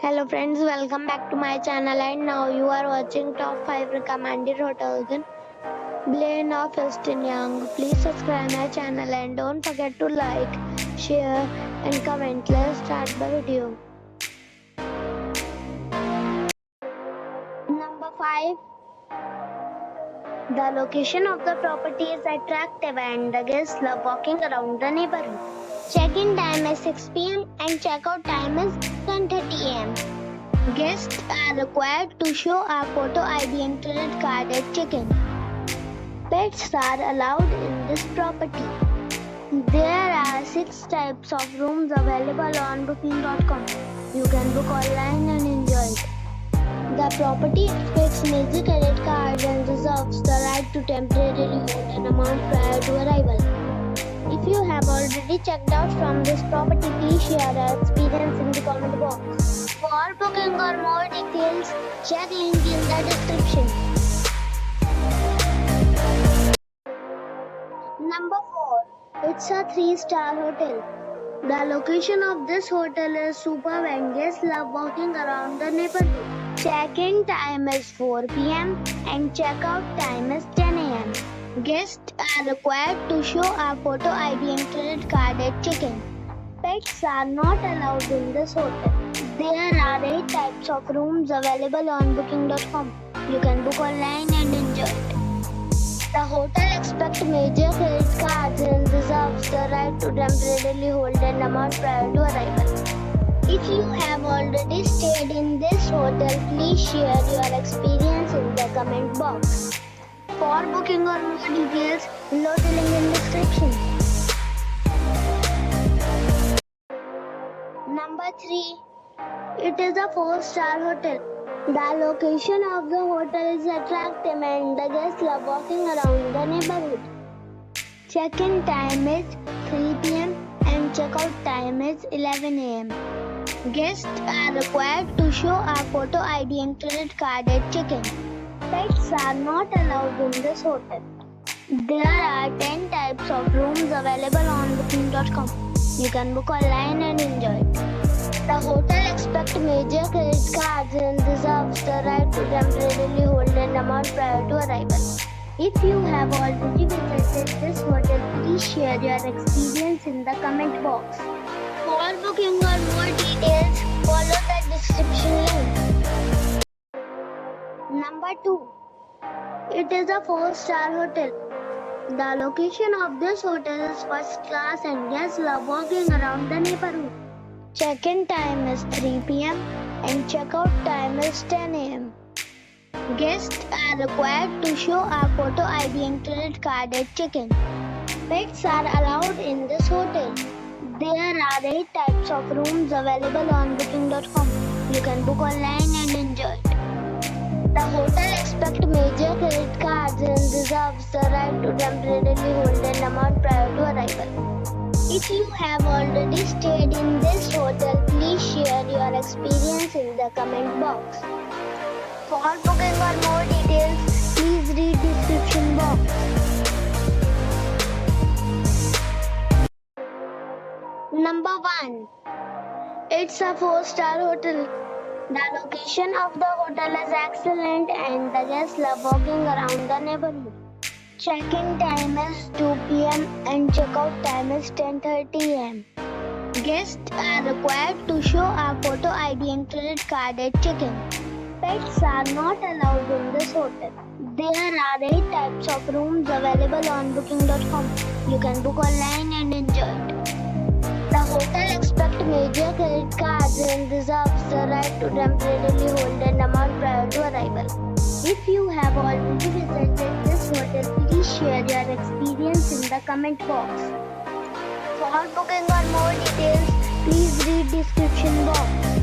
Hello friends, welcome back to my channel and now you are watching top 5 recommended hotels in Blaine of Houston Young. Please subscribe my channel and don't forget to like, share and comment. Let's start the video. Number 5. The location of the property is attractive and the guests love walking around the neighborhood. Check-in time is 6 p.m. and check-out time is 10:30 a.m. Guests are required to show a photo ID and credit card at check-in. Pets are allowed in this property. There are 6 types of rooms available on booking.com. You can book online and enjoy it. The property expects major credit cards and reserves the right to temporarily hold an amount prior to arrival. If you have already checked out from this property, please share your experience in the comment box. For booking or more details, check link in the description. Number 4. It's a 3-star hotel. The location of this hotel is superb and guests love walking around the neighborhood. Check-in time is 4 p.m. and check-out time is 10 a.m. Guests are required to show a photo ID and credit card at check-in. Pets are not allowed in this hotel. There are 8 types of rooms available on booking.com. You can book online and enjoy it. The hotel expects major credit cards and reserves the right to temporarily hold an amount prior to arrival. If you have already stayed in this hotel, please share your experience in the comment box. For booking or more details, below the link in description. Number 3. It is a 4-star hotel. The location of the hotel is attractive and the guests love walking around the neighborhood. Check-in time is 3 p.m. and check-out time is 11 a.m. Guests are required to show a photo ID and credit card at check-in. Pets are not allowed in this hotel. There are 10 types of rooms available on booking.com. You can book online and enjoy it. The hotel expects major credit cards and reserves the right to temporarily hold an amount prior to arrival. If you have already visited this hotel, please share your experience in the comment box. For booking or more details, follow the description link. Number 2. It is a 4-star hotel. The location of this hotel is first class and guests love walking around the neighborhood. Check-in time is 3 p.m. and check-out time is 10 a.m. Guests are required to show a photo ID and credit card at check-in. Pets are allowed in this hotel. There are 8 types of rooms available on booking.com. You can book online and enjoy it. The hotel expects major credit cards and reserves the right to temporarily hold an amount prior to arrival. If you have already stayed in this hotel, please share your experience in the comment box. For booking or more details, please read description box. Number 1. It's a 4-star hotel. The location of the hotel is excellent and the guests love walking around the neighborhood. Check-in time is 2 p.m. and check-out time is 10:30 a.m. Guests are required to show a photo ID and credit card at check-in. Pets are not allowed in this hotel. There are 8 types of rooms available on booking.com. You can book online and enjoy it. The hotel expects major credit cards and reserves the right to temporarily hold an amount prior to arrival. If you have already visited this hotel, please share your experience in the comment box. For booking or more details, please read description box.